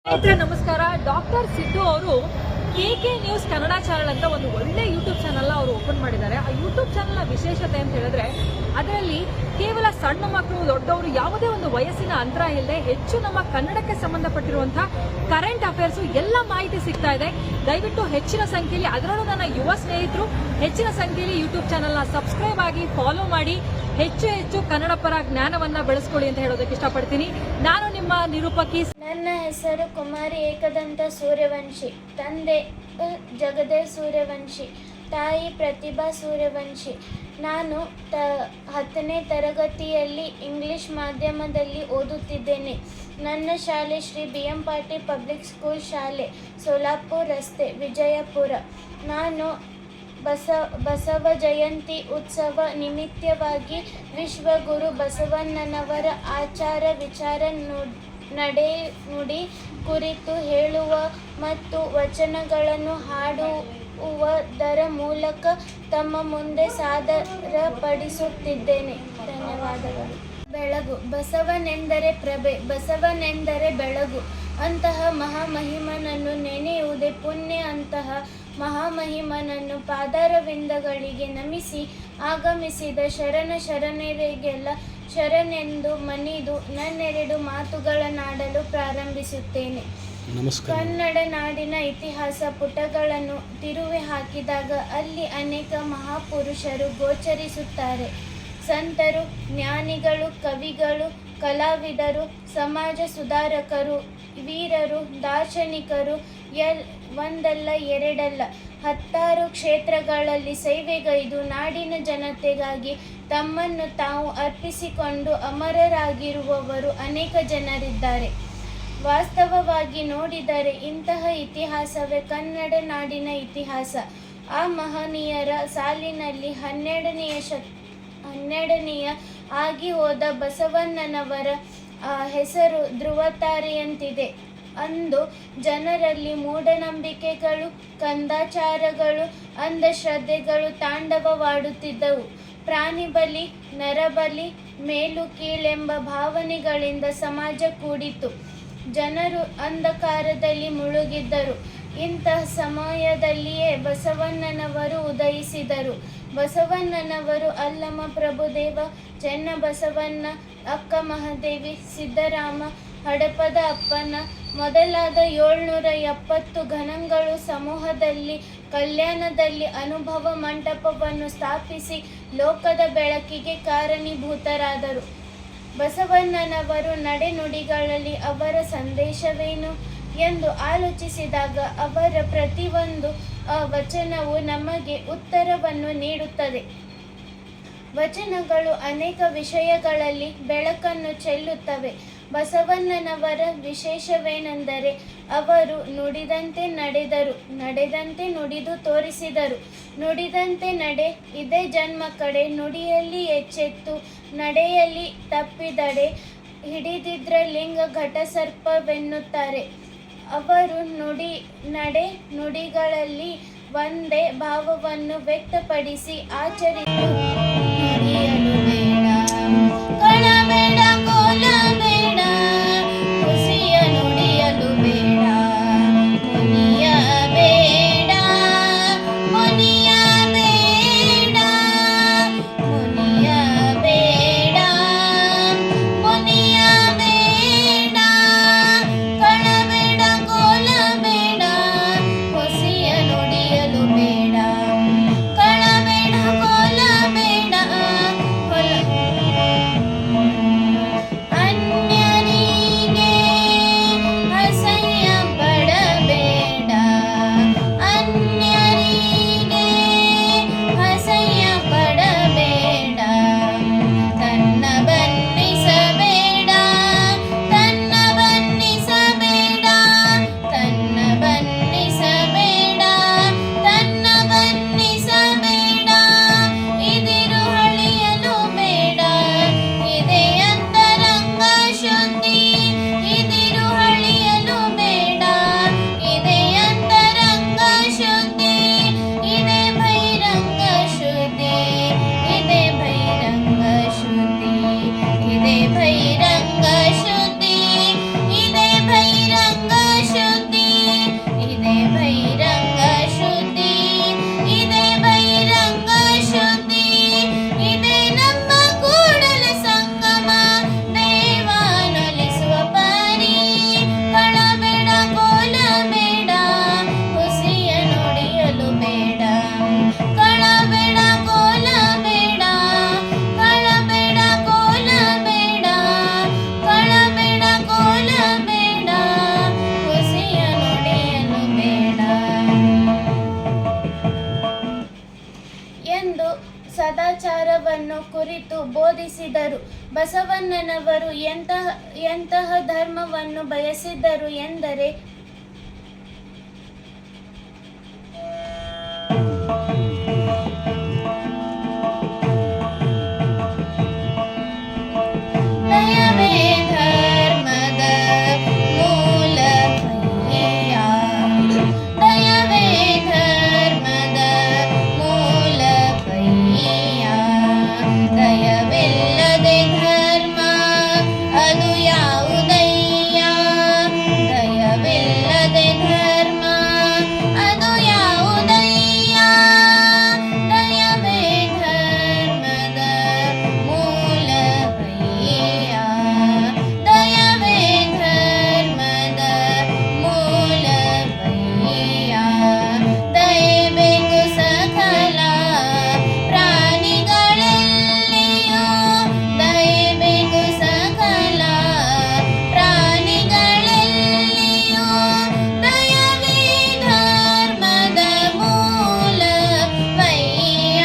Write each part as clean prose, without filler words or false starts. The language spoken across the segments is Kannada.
ಸ್ನೇಹಿತರೆ ನಮಸ್ಕಾರ. ಡಾಕ್ಟರ್ ಸಿದ್ದು ಅವರು KK ನ್ಯೂಸ್ ಕನ್ನಡ ಚಾನಲ್ ಅಂತ ಒಂದು ಒಳ್ಳೆ ಯೂಟ್ಯೂಬ್ ಚಾನಲ್ ಅವರು ಓಪನ್ ಮಾಡಿದ್ದಾರೆ. ಆ ಯೂಟ್ಯೂಬ್ ಚಾನಲ್ನ ವಿಶೇಷತೆ ಅಂತ ಹೇಳಿದ್ರೆ ಅದರಲ್ಲಿ ಕೇವಲ ಸಣ್ಣ ಮಕ್ಕಳು ದೊಡ್ಡವರು ಯಾವುದೇ ಒಂದು ವಯಸ್ಸಿನ ಅಂತರ ಇಲ್ಲದೆ ಹೆಚ್ಚು ನಮ್ಮ ಕನ್ನಡಕ್ಕೆ ಸಂಬಂಧಪಟ್ಟಿರುವಂತಹ ಕರೆಂಟ್ ಅಫೇರ್ಸ್ ಎಲ್ಲ ಮಾಹಿತಿ ಸಿಗ್ತಾ ಇದೆ. ದಯವಿಟ್ಟು ಹೆಚ್ಚಿನ ಸಂಖ್ಯೆಯಲ್ಲಿ, ಅದರಲ್ಲೂ ನನ್ನ ಯುವ ಸ್ನೇಹಿತರು ಹೆಚ್ಚಿನ ಸಂಖ್ಯೆಯಲ್ಲಿ ಯೂಟ್ಯೂಬ್ ಚಾನಲ್ನ ಸಬ್ಸ್ಕ್ರೈಬ್ ಆಗಿ ಫಾಲೋ ಮಾಡಿ ಹೆಚ್ಚು ಕನ್ನಡ ಪರ ಜ್ಞಾನವನ್ನ ಬೆಳೆಸ್ಕೊಳ್ಳಿ ಅಂತ ಹೇಳೋದಕ್ಕೆ ಇಷ್ಟಪಡ್ತೀನಿ. ನಾನು ನಿಮ್ಮ ನಿರೂಪಕಿ. ನನ್ನ ಹೆಸರು ಕುಮಾರಿ ಏಕದಂತ ಸೂರ್ಯವಂಶಿ. ತಂದೆ ಜಗದೇವ್ ಸೂರ್ಯವಂಶಿ, ತಾಯಿ ಪ್ರತಿಭಾ ಸೂರ್ಯವಂಶಿ. ನಾನು 10ನೇ ತರಗತಿಯಲ್ಲಿ ಇಂಗ್ಲಿಷ್ ಮಾಧ್ಯಮದಲ್ಲಿ ಓದುತ್ತಿದ್ದೇನೆ. ನನ್ನ ಶಾಲೆ Shri BM Patil public school ಶಾಲೆ, ಸೋಲಾಪುರ ರಸ್ತೆ, ವಿಜಯಪುರ. ನಾನು ಬಸವ ಜಯಂತಿ ಉತ್ಸವ ನಿಮಿತ್ತವಾಗಿ ವಿಶ್ವಗುರು ಬಸವಣ್ಣನವರ ಆಚಾರ ವಿಚಾರ ನುಡಿ ಕುರಿತು ಹೇಳುವ ಮತ್ತು ವಚನಗಳನ್ನು ಹಾಡುವುದರ ಮೂಲಕ ತಮ್ಮ ಮುಂದೆ ಸಾದರಪಡಿಸುತ್ತಿದ್ದೇನೆ. ಧನ್ಯವಾದಗಳು. ಬೆಳಗು. ಬಸವನೆಂದರೆ ಪ್ರಭೆ, ಬಸವನೆಂದರೆ ಬೆಳಗು. ಅಂತಹ ಮಹಾಮಹಿಮನನ್ನು ನೆನೆಯುವುದೇ ಪುಣ್ಯ. ಅಂತಹ ಮಹಾಮಹಿಮನನ್ನು ಪಾದಾರವಿಂದಗಳಿಗೆ ನಮಿಸಿ ಆಗಮಿಸಿದ ಶರಣರಿಗೆಲ್ಲ ಶರಣೆಂದು ಮನಿದು ನನ್ನೆರಡು ಮಾತುಗಳನ್ನಾಡಲು ಪ್ರಾರಂಭಿಸುತ್ತೇನೆ. ಕನ್ನಡ ನಾಡಿನ ಇತಿಹಾಸ ಪುಟಗಳನ್ನು ತಿರುವಿ ಹಾಕಿದಾಗ ಅಲ್ಲಿ ಅನೇಕ ಮಹಾಪುರುಷರು ಗೋಚರಿಸುತ್ತಾರೆ. ಸಂತರು, ಜ್ಞಾನಿಗಳು, ಕವಿಗಳು, ಕಲಾವಿದರು, ಸಮಾಜ ಸುಧಾರಕರು, ವೀರರು, ದಾರ್ಶನಿಕರು ಒಂದಲ್ಲ ಎರಡಲ್ಲ 10 ಕ್ಷೇತ್ರಗಳಲ್ಲಿ ಸೇವೆಗೈದು ನಾಡಿನ ಜನತೆಗಾಗಿ ತಮ್ಮನ್ನು ತಾವು ಅರ್ಪಿಸಿಕೊಂಡು ಅಮರರಾಗಿರುವವರು ಅನೇಕ ಜನರಿದ್ದಾರೆ. ವಾಸ್ತವವಾಗಿ ನೋಡಿದರೆ ಇಂತಹ ಇತಿಹಾಸವೇ ಕನ್ನಡ ನಾಡಿನ ಇತಿಹಾಸ. ಆ ಮಹನೀಯರ ಸಾಲಿನಲ್ಲಿ 12ನೆಯ ಆಗಿ ಹೋದ ಬಸವಣ್ಣನವರ ಹೆಸರು ಧ್ರುವತಾರೆಯಂತಿದೆ. ಅಂದು ಜನರಲ್ಲಿ ಮೂಢನಂಬಿಕೆಗಳು, ಕಂದಾಚಾರಗಳು, ಅಂಧಶ್ರದ್ಧೆಗಳು ತಾಂಡವವಾಡುತ್ತಿದ್ದವು. ಪ್ರಾಣಿ ಬಲಿ, ನರಬಲಿ, ಮೇಲು ಕೀಳೆಂಬ ಭಾವನೆಗಳಿಂದ ಸಮಾಜ ಕೂಡಿತು. ಜನರು ಅಂಧಕಾರದಲ್ಲಿ ಮುಳುಗಿದ್ದರು. ಇಂತಹ ಸಮಯದಲ್ಲಿಯೇ ಬಸವಣ್ಣನವರು ಉದಯಿಸಿದರು. ಬಸವಣ್ಣನವರು ಅಲ್ಲಮ ಪ್ರಭುದೇವ, ಚೆನ್ನಬಸವಣ್ಣ, ಅಕ್ಕ ಮಹಾದೇವಿ, ಸಿದ್ದರಾಮ, ಹಡಪದ ಅಪ್ಪನ ಮೊದಲಾದ 770 ಗಣಗಳು ಸಮೂಹದಲ್ಲಿ ಕಲ್ಯಾಣದಲ್ಲಿ ಅನುಭವ ಮಂಟಪವನ್ನು ಸ್ಥಾಪಿಸಿ ಲೋಕದ ಬೆಳಕಿಗೆ ಕಾರಣೀಭೂತರಾದರು. ಬಸವಣ್ಣನವರು ನಡೆನುಡಿಗಳಲ್ಲಿ ಅವರ ಸಂದೇಶವೇನು ಎಂದು ಆಲೋಚಿಸಿದಾಗ ಅವರ ಪ್ರತಿಯೊಂದು ವಚನವು ನಮಗೆ ಉತ್ತರವನ್ನು ನೀಡುತ್ತದೆ. ವಚನಗಳು ಅನೇಕ ವಿಷಯಗಳಲ್ಲಿ ಬೆಳಕನ್ನು ಚೆಲ್ಲುತ್ತವೆ. ಬಸವಣ್ಣನವರ ವಿಶೇಷವೇನೆಂದರೆ ಅವರು ನುಡಿದಂತೆ ನಡೆದರು, ನಡೆದಂತೆ ನುಡಿದು ತೋರಿಸಿದರು. ನುಡಿದಂತೆ ನಡೆ, ಇದೇ ಜನ್ಮ ಕಡೆ. ನುಡಿಯಲ್ಲಿ ಎಚ್ಚೆತ್ತು, ನಡೆಯಲ್ಲಿ ತಪ್ಪಿದಡೆ ಹಿಡಿದಿದ್ರ ಲಿಂಗ ಘಟಸರ್ಪವೆನ್ನುತ್ತಾರೆ. ಅವರು ನಡೆ ನುಡಿಗಳಲ್ಲಿ ಒಂದೇ ಭಾವವನ್ನು ವ್ಯಕ್ತಪಡಿಸಿ ಆಚರಿಸಿ ನುಡಿಯಲು ಬೇಡ, ಕಳಬೇಡ, ಕೋಲಬೇಡ, ಹುಸಿಯ ನುಡಿಯಲು ಬೇಡ, ಮುನಿಯಬೇಡ, ಮುನಿಯಬೇಡ, ಮುನಿಯಬೇಡ, ಮುನಿಯಬೇಡ, ಕಳಬೇಡ, ಕೋಲಬೇಡ, ಹುಸಿಯ ನುಡಿಯಲು ಬೇಡ, ಕಳಬೇಡ, ಕೋಲಬೇಡ. ಕುರಿತು ಬೋಧಿಸಿದರು. ಬಸವಣ್ಣನವರು ಎಂತಹ ಧರ್ಮವನ್ನು ಬಯಸಿದ್ದರು ಎಂದರೆ ದಯವೇ ಧರ್ಮದ ಮೂಲ ಕೈಯ, ದಯವೇ ಧರ್ಮದ ಮೂಲ ಕೈಯ, ದಯವಿಲ್ಲದೆ ಧರ್ಮ ಅದು ಯಾವುದಯ್ಯ, ದಯವಿಲ್ಲದೆ ಧರ್ಮ ಅದು ಯಾವುದಯ್ಯ, ದಯವೇ ಧರ್ಮದ ಮೂಲ ಕೈಯ, ದಯವೇ ಧರ್ಮದ ಮೂಲ ಕೈಯ, ದಯಬೇಕು ಸಕಲ ಪ್ರಾಣಿಗಳಲ್ಲಿಯೂ, ದಯಬೇಕು ಸಕಲ ಪ್ರಾಣಿಗಳಲ್ಲಿಯೂ, ದಯವೇ ಧರ್ಮದ ಮೂಲವಯ್ಯ,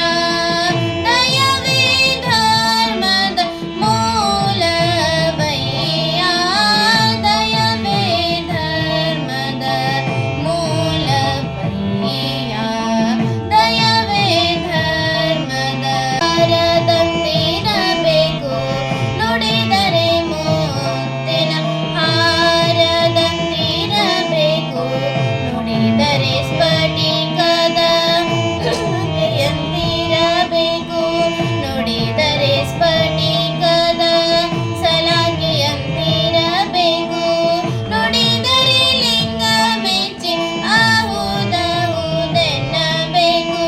ದಯವೇ ಧರ್ಮದ ಮೂಲವಯ್ಯ, ದಯವೇ ಧರ್ಮದ ಮೂಲವಯ್ಯ, ದಯವೇ ಧರ್ಮದ ಹಾರದಂತಿರಬೇಕು, ನುಡಿದರೆ ಮುತ್ತಿನ ಹಾರದಂತಿರಬೇಕು, ನುಡಿದರೆ ಸ್ಫಟಿಕದ ಸಲಾಕೆಯಂತಿರಬೇಕು, ನುಡಿದರೆ ಸ್ಫಟಿಕದ ಸಲಾಕೆಯಂತಿರಬೇಕು, ನುಡಿದರೆ ಲಿಂಗ ಮೆಚ್ಚಿ ಆಹುದಹುದೆನ್ನಬೇಕು,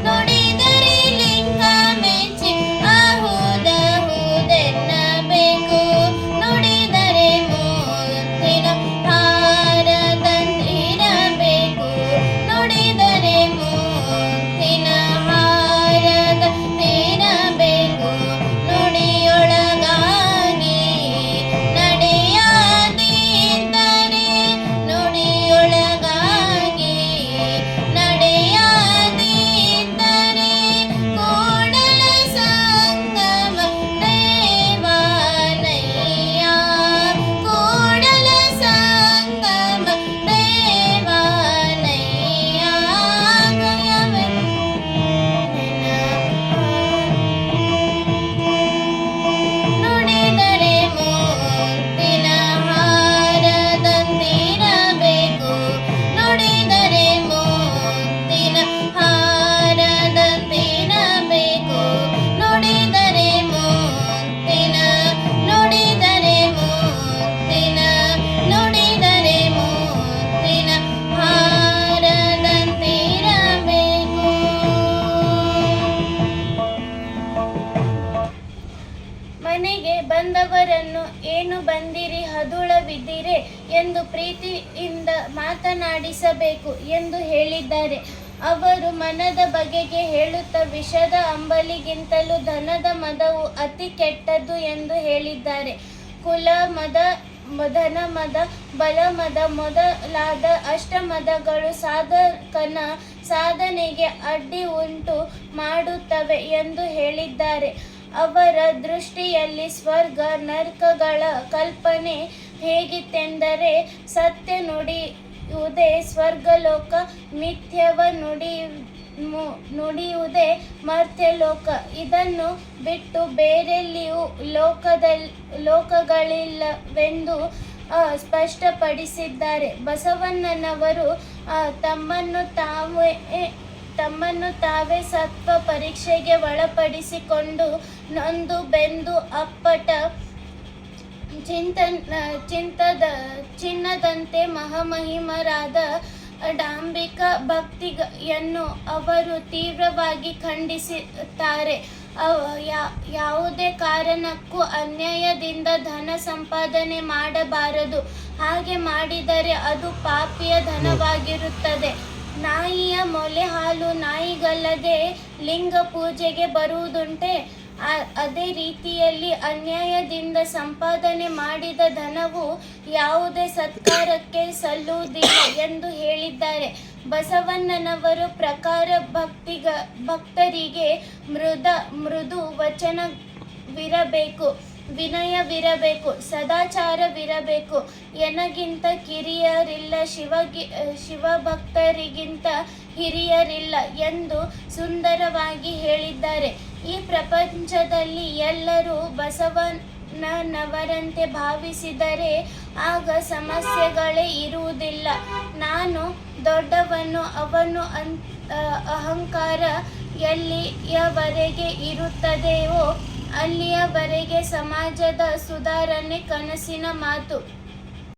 ನುಡಿದರೆ ಲಿಂಗ ಮೆಚ್ಚಿ ಆಹುದಹುದೆನ್ನಬೇಕು, ನುಡಿದರೆ ಮುತ್ತಿನ ಹಾರದಂತಿರಬೇಕು, ನುಡಿದರೆ ಮುತ್ತಿನ ಹಾರದಂತಿರಬೇಕು, ನುಡಿಯೊಳಗಾಗಿ ನಡೆಯದಿದ್ದರೆ, ನುಡಿಯೊಳಗಾಗಿ ನಡೆಯದಿದ್ದರೆ, ಕೂಡಲ ಸಂಗಮ ದೇವಾನಯ್ಯ, ಕೂಡಲ ಸಂಗಮ ದೇವಾನಯ್ಯ, ದಯವೇ ನುಡಿದರೆ ಮುತ್ತಿನ ಹಾರದಂತಿರಬೇಕು, ನುಡಿದರೆ ಮುತ್ತಿನ ಹಾರದಂತಿರಬೇಕು, ನುಡಿದರೆ ಮುತ್ತಿನ, ನುಡಿದರೆ ಮುತ್ತಿನ, ನುಡಿದರೆ ಮುತ್ತಿನ ಹಾರದಂತಿರಬೇಕು. ಮನೆಗೆ ಬಂದವರನ್ನು ಏನು ಬಂದಿರಿ ಹದುಳವಿದ್ದೀರೆ ಎಂದು ಪ್ರೀತಿಯಿಂದ ಮಾತನಾಡಿಸಬೇಕು ಎಂದು ಹೇಳಿದ್ದಾರೆ. ಅವರು ಮನದ ಬಗೆಗೆ ಹೇಳುತ್ತಾ ವಿಷದ ಅಂಬಲಿಗಿಂತಲೂ ಧನದ ಮದವು ಅತಿ ಕೆಟ್ಟದ್ದು ಎಂದು ಹೇಳಿದ್ದಾರೆ. ಕುಲ ಮದ, ಧನಮದ, ಬಲಮದ ಮೊದಲಾದ ಅಷ್ಟಮದಗಳು ಸಾಧಕನ ಸಾಧನೆಗೆ ಅಡ್ಡಿ ಉಂಟು ಮಾಡುತ್ತವೆ ಎಂದು ಹೇಳಿದ್ದಾರೆ. ಅವರ ದೃಷ್ಟಿಯಲ್ಲಿ ಸ್ವರ್ಗ ನರಕಗಳ ಕಲ್ಪನೆ ಹೇಗಿತ್ತೆಂದರೆ, ಸತ್ಯ ನುಡಿಯುವುದೇ ಸ್ವರ್ಗಲೋಕ, ಮಿಥ್ಯವ ನುಡಿಯುವುದೇ ಮರ್ತ್ಯಲೋಕ. ಇದನ್ನು ಬಿಟ್ಟು ಬೇರೆಲ್ಲಿಯೂ ಲೋಕಗಳಿಲ್ಲವೆಂದು ಸ್ಪಷ್ಟಪಡಿಸಿದ್ದಾರೆ. ಬಸವಣ್ಣನವರು ತಮ್ಮನ್ನು ತಾವೇ ಸತ್ವ ಪರೀಕ್ಷೆಗೆ ಒಳಪಡಿಸಿಕೊಂಡು ನೊಂದು ಬೆಂದು ಅಪ್ಪಟ ಚಿನ್ನದಂತೆ ಮಹಾಮಹಿಮರಾದ ಡಾಂಬಿಕ ಭಕ್ತಿಯನ್ನು ಅವರು ತೀವ್ರವಾಗಿ ಖಂಡಿಸುತ್ತಾರೆ. ಯಾವುದೇ ಕಾರಣಕ್ಕೂ ಅನ್ಯಾಯದಿಂದ ಧನ ಸಂಪಾದನೆ ಮಾಡಬಾರದು. ಹಾಗೆ ಮಾಡಿದರೆ ಅದು ಪಾಪಿಯ ಧನವಾಗಿರುತ್ತದೆ. ನಾಯಿಯ ಮೊಲೆ ಹಾಲು ನಾಯಿಗಲ್ಲದೆ ಲಿಂಗ ಪೂಜೆಗೆ ಬರುವುದುಂಟೆ? ಅದೇ ರೀತಿಯಲ್ಲಿ ಅನ್ಯಾಯದಿಂದ ಸಂಪಾದನೆ ಮಾಡಿದ ಧನವು ಯಾವುದೇ ಸತ್ಕಾರಕ್ಕೆ ಸಲ್ಲುವುದಿಲ್ಲ ಎಂದು ಹೇಳಿದ್ದಾರೆ. ಬಸವಣ್ಣನವರು ಪ್ರಕಾರ ಭಕ್ತರಿಗೆ ಮೃದು ವಚನವಿರಬೇಕು, ವಿನಯವಿರಬೇಕು, ಸದಾಚಾರವಿರಬೇಕು. ಎನಗಿಂತ ಕಿರಿಯರಿಲ್ಲ, ಶಿವಭಕ್ತರಿಗಿಂತ ಹಿರಿಯರಿಲ್ಲ ಎಂದು ಸುಂದರವಾಗಿ ಹೇಳಿದ್ದಾರೆ. ಈ ಪ್ರಪಂಚದಲ್ಲಿ ಎಲ್ಲರೂ ಬಸವಣ್ಣನವರಂತೆ ಭಾವಿಸಿದರೆ ಆಗ ಸಮಸ್ಯೆಗಳೇ ಇರುವುದಿಲ್ಲ. ನಾನು ದೊಡ್ಡವನು, ಅವನು ಅಹಂಕಾರ ಎಲ್ಲಿಯವರೆಗೆ ಇರುತ್ತದೆಯೋ ಅಲ್ಲಿಯವರೆಗೆ ಸಮಾಜದ ಸುಧಾರಣೆ ಕನಸಿನ ಮಾತು.